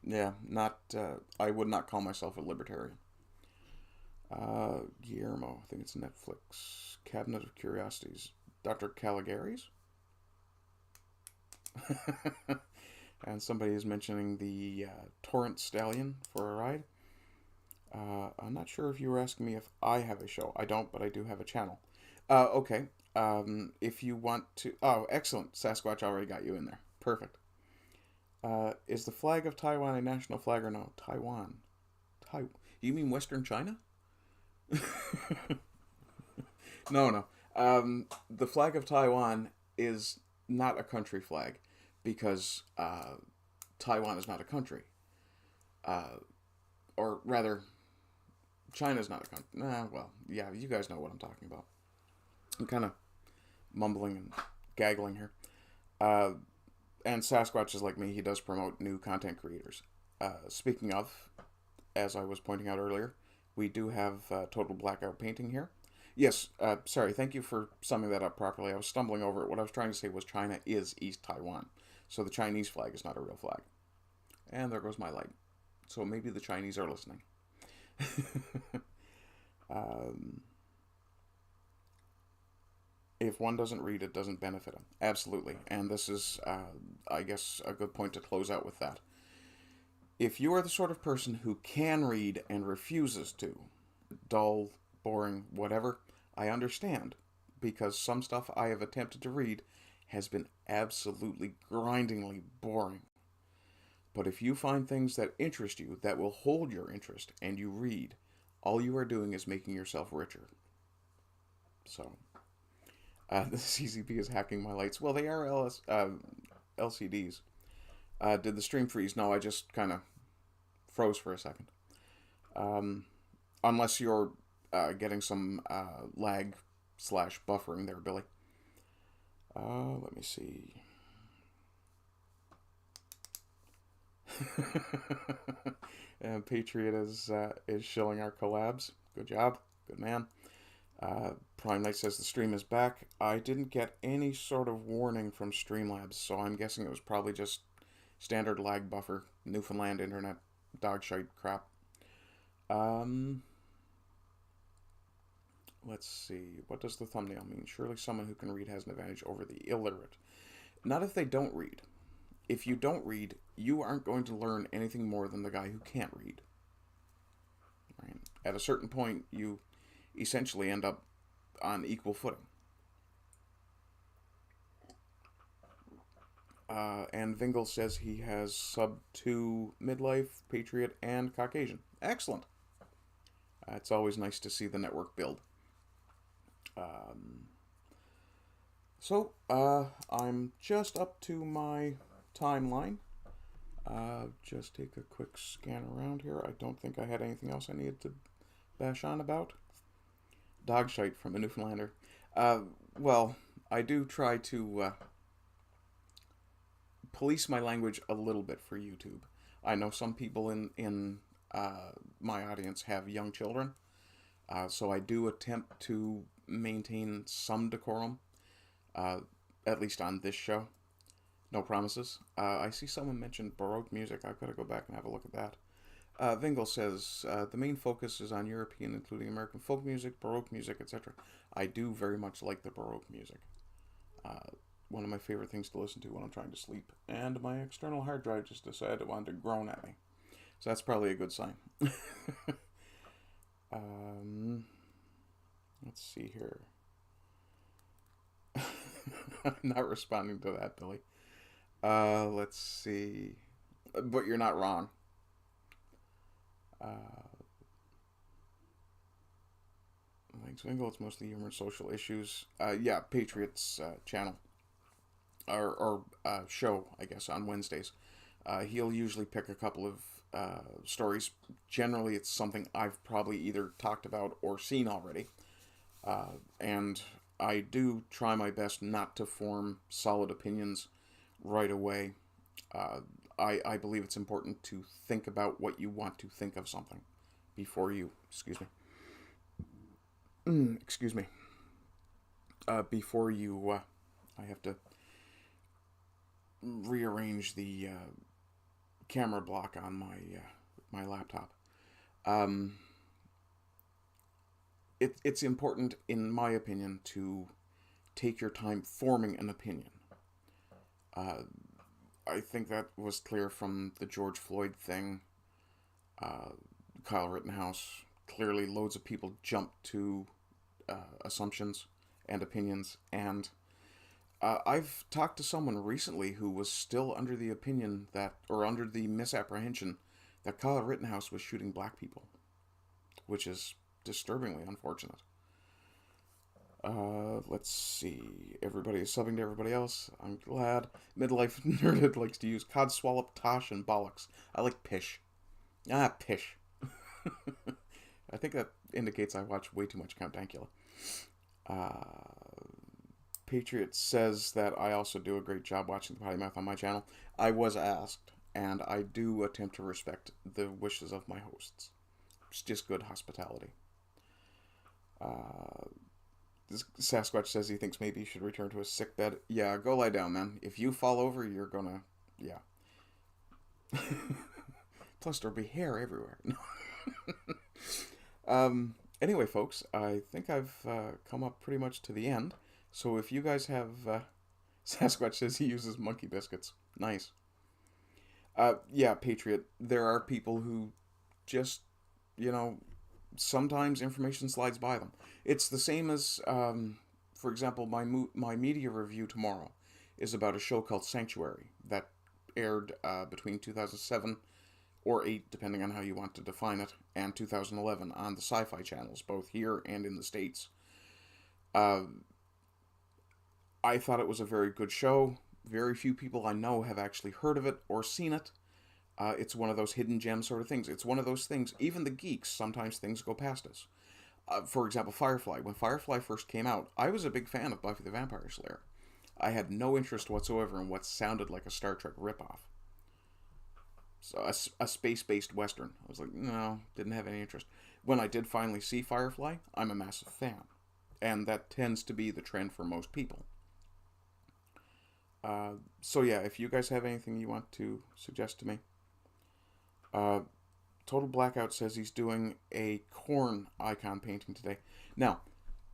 [SPEAKER 1] Yeah, I would not call myself a libertarian. Guillermo, I think it's Netflix. Cabinet of Curiosities. Dr. Caligari's? And somebody is mentioning the Torrent Stallion for a ride. I'm not sure if you were asking me if I have a show. I don't, but I do have a channel. Okay. If you want to... Oh, excellent. Sasquatch already got you in there. Perfect. Is the flag of Taiwan a national flag or no? Taiwan. You mean Western China? No, no. The flag of Taiwan is not a country flag because Taiwan is not a country. Or rather, China's not a country. Nah, well, yeah, you guys know what I'm talking about. I'm kind of mumbling and gaggling here. And Sasquatch is like me. He does promote new content creators. Speaking of, as I was pointing out earlier, we do have Total Blackout Painting here. Yes, sorry, thank you for summing that up properly. I was stumbling over it. What I was trying to say was China is East Taiwan. So the Chinese flag is not a real flag. And there goes my light. So maybe the Chinese are listening. If one doesn't read, it doesn't benefit them. Absolutely. And this is, I guess, a good point to close out with that. If you are the sort of person who can read and refuses to, dull, boring, whatever, I understand. Because some stuff I have attempted to read has been absolutely grindingly boring. But if you find things that interest you, that will hold your interest, and you read, all you are doing is making yourself richer. So, the CCP is hacking my lights. Well, they are LCDs. Did the stream freeze? No, I just kind of froze for a second. Unless you're getting some lag / buffering there, Billy. Let me see. And Patriot is shilling our collabs. Good job. Good man. Prime Knight says the stream is back. I didn't get any sort of warning from Streamlabs, so I'm guessing it was probably just standard lag buffer, Newfoundland internet, dog shite crap. Let's see. What does the thumbnail mean? Surely someone who can read has an advantage over the illiterate. Not if they don't read. If you don't read, you aren't going to learn anything more than the guy who can't read. Right? At a certain point, you essentially end up on equal footing. And Vingle says he has sub to midlife, patriot, and Caucasian. Excellent. It's always nice to see the network build. So I'm just up to my timeline. Just take a quick scan around here. I don't think I had anything else I needed to bash on about. Dog shite from a Newfoundlander. Well, I do try to police my language a little bit for YouTube. I know some people in my audience have young children, so I do attempt to maintain some decorum, at least on this show. No promises. I see someone mentioned Baroque music. I've got to go back and have a look at that. Vingle says, the main focus is on European, including American folk music, Baroque music, etc. I do very much like the Baroque music. One of my favorite things to listen to when I'm trying to sleep. And my external hard drive just decided it wanted to groan at me. So that's probably a good sign. Let's see here. I'm not responding to that, Billy. Let's see. But you're not wrong. Thanks, Wingle. It's mostly humor and social issues. Yeah, Patriot's channel. Or show, I guess, on Wednesdays. He'll usually pick a couple of stories. Generally, it's something I've probably either talked about or seen already. And I do try my best not to form solid opinions right away. I believe it's important to think about what you want to think of something before you, before you, I have to rearrange the camera block on my laptop. It's important, in my opinion, to take your time forming an opinion. I think that was clear from the George Floyd thing. Kyle Rittenhouse, clearly loads of people jumped to assumptions and opinions, and I've talked to someone recently who was still under the opinion that, or under the misapprehension, that Kyle Rittenhouse was shooting black people, which is disturbingly unfortunate. Let's see. Everybody is subbing to everybody else. I'm glad. Midlife Nerded likes to use Codswallop, Tosh, and Bollocks. I like Pish. Pish. I think that indicates I watch way too much Count Dankula. Patriot says that I also do a great job watching the Potty Mouth on my channel. I was asked, and I do attempt to respect the wishes of my hosts. It's just good hospitality. Sasquatch says he thinks maybe he should return to his sick bed. Yeah, go lie down, man. If you fall over, you're gonna... Yeah. Plus, there'll be hair everywhere. Anyway, folks, I think I've come up pretty much to the end. So if you guys have... Sasquatch says he uses monkey biscuits. Nice. Yeah, Patriot, there are people who just, sometimes information slides by them. It's the same as, for example, my media review tomorrow is about a show called Sanctuary that aired between 2007 or 8, depending on how you want to define it, and 2011 on the Sci-Fi channels, both here and in the States. I thought it was a very good show. Very few people I know have actually heard of it or seen it. It's one of those hidden gem sort of things. It's one of those things, even the geeks, sometimes things go past us. For example, Firefly. When Firefly first came out, I was a big fan of Buffy the Vampire Slayer. I had no interest whatsoever in what sounded like a Star Trek ripoff. So a space-based Western. I was like, no, didn't have any interest. When I did finally see Firefly, I'm a massive fan. And that tends to be the trend for most people. So yeah, if you guys have anything you want to suggest to me. Total Blackout says he's doing a Korn icon painting today. Now,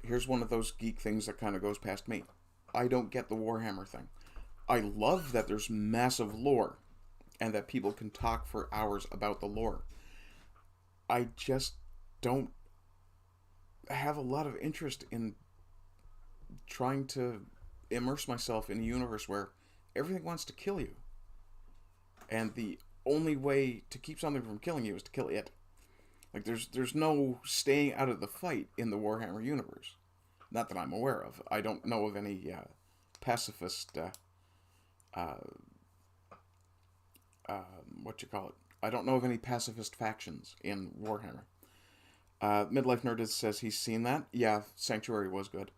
[SPEAKER 1] here's one of those geek things that kind of goes past me. I don't get the Warhammer thing. I love that there's massive lore and that people can talk for hours about the lore. I just don't have a lot of interest in trying to immerse myself in a universe where everything wants to kill you. And the only way to keep something from killing you is to kill it. Like, there's no staying out of the fight in the Warhammer universe. Not that I'm aware of. I don't know of any pacifist... I don't know of any pacifist factions in Warhammer. Midlife Nerd says he's seen that. Yeah, Sanctuary was good.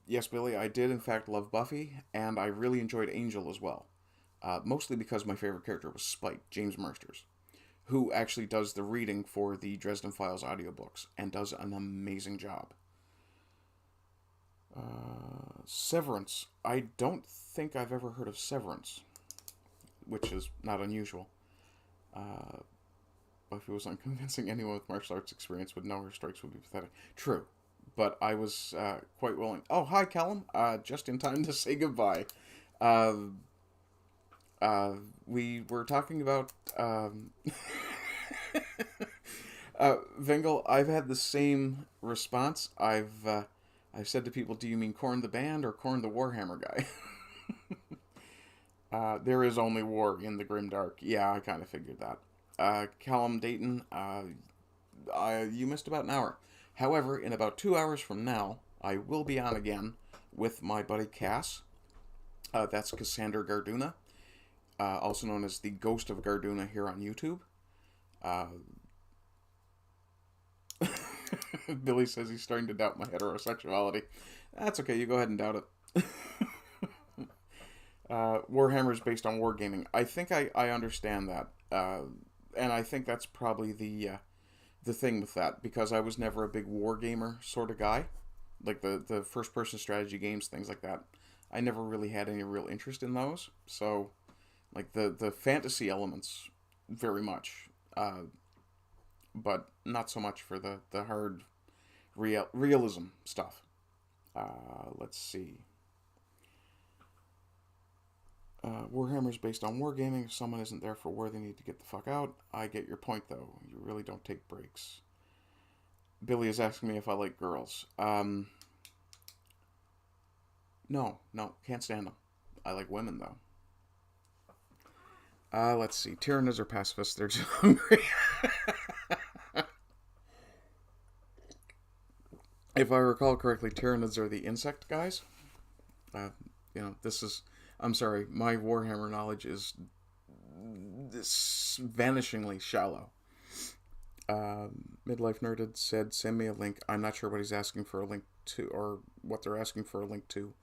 [SPEAKER 1] Yes, Billy, I did in fact love Buffy, and I really enjoyed Angel as well. Mostly because my favorite character was Spike, James Marsters, who actually does the reading for the Dresden Files audiobooks, and does an amazing job. Severance. I don't think I've ever heard of Severance, which is not unusual. Buffy was unconvincing. Anyone with martial arts experience would know her strikes would be pathetic. True. But I was quite willing. Oh, hi, Callum. Just in time to say goodbye. We were talking about... Vengel, I've had the same response. I've said to people, do you mean Korn the band or Korn the Warhammer guy? There is only war in the Grimdark. Yeah, I kind of figured that. Callum Dayton, you missed about an hour. However, in about 2 hours from now, I will be on again with my buddy Cass. That's Cassander Garduna, also known as the Ghost of Garduna here on YouTube. Billy says he's starting to doubt my heterosexuality. That's okay, you go ahead and doubt it. Warhammer is based on wargaming. I think I understand that. And I think that's probably the thing with that, because I was never a big wargamer sort of guy. Like the first-person strategy games, things like that. I never really had any real interest in those. So, like, the fantasy elements, very much. But not so much for the hard realism stuff. Let's see. Warhammer's based on wargaming. If someone isn't there for war, they need to get the fuck out. I get your point, though. You really don't take breaks. Billy is asking me if I like girls. No, can't stand them. I like women, though. Let's see. Tyranids are pacifists. They're just hungry. If I recall correctly, Tyranids are the insect guys. This is... I'm sorry, my Warhammer knowledge is vanishingly shallow. Midlife Nerded said, send me a link. I'm not sure what he's asking for a link to, or what they're asking for a link to.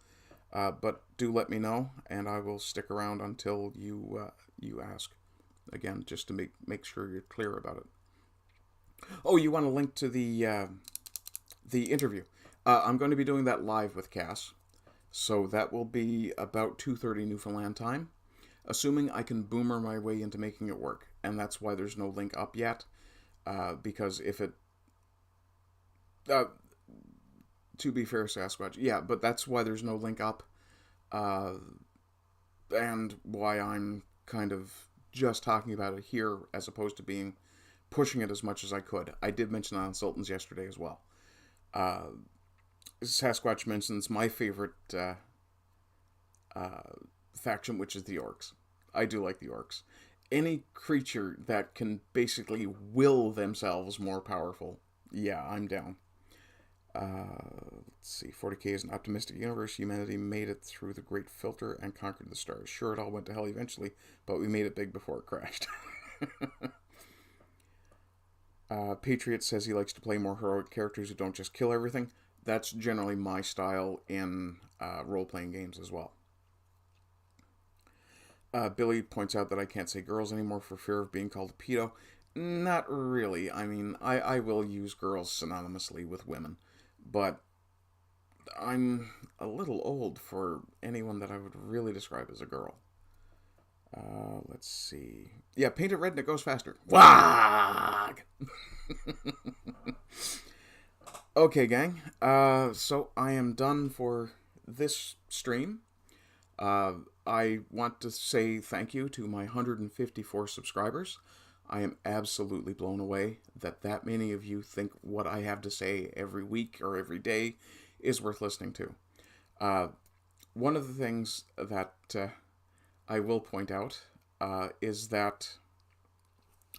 [SPEAKER 1] But do let me know, and I will stick around until you ask. Again, just to make sure you're clear about it. Oh, you want a link to the interview? I'm going to be doing that live with Cass, so that will be about 2:30 Newfoundland time, assuming I can boomer my way into making it work, and that's why there's no link up yet. Because if it... to be fair, Sasquatch, yeah, but that's why there's no link up, and why I'm kind of just talking about it here as opposed to pushing it as much as I could. I did mention that on Sultans yesterday as well. Sasquatch mentions my favorite faction, which is the Orcs. I do like the Orcs. Any creature that can basically will themselves more powerful, yeah, I'm down. Let's see. 40k is an optimistic universe. Humanity made it through the Great Filter and conquered the stars. Sure, it all went to hell eventually, but we made it big before it crashed. Patriot says he likes to play more heroic characters who don't just kill everything. That's generally my style in role-playing games as well. Billy points out that I can't say girls anymore for fear of being called a pedo. Not really. I mean, I will use girls synonymously with women, but I'm a little old for anyone that I would really describe as a girl. Let's see. Yeah, paint it red and it goes faster. Wag! Okay, gang. So I am done for this stream. I want to say thank you to my 154 subscribers. I am absolutely blown away that many of you think what I have to say every week or every day is worth listening to. One of the things that I will point out is that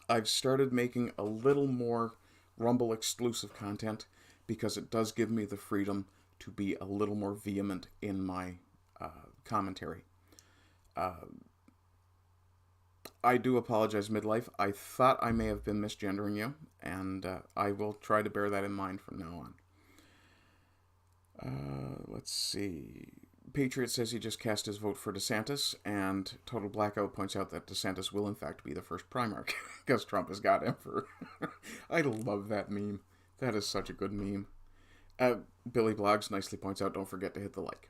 [SPEAKER 1] I've started making a little more Rumble exclusive content because it does give me the freedom to be a little more vehement in my commentary. I do apologize, Midlife. I thought I may have been misgendering you, and I will try to bear that in mind from now on. Let's see. Patriot says he just cast his vote for DeSantis, and Total Blackout points out that DeSantis will in fact be the first Primarch, because Trump has got Emperor. I love that meme. That is such a good meme. Billy Blogs nicely points out, don't forget to hit the like.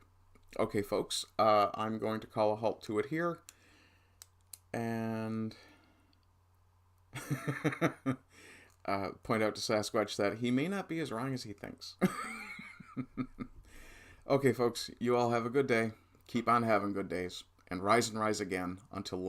[SPEAKER 1] Okay, folks, I'm going to call a halt to it here. And point out to Sasquatch that he may not be as wrong as he thinks. Okay, folks, you all have a good day. Keep on having good days. And rise again until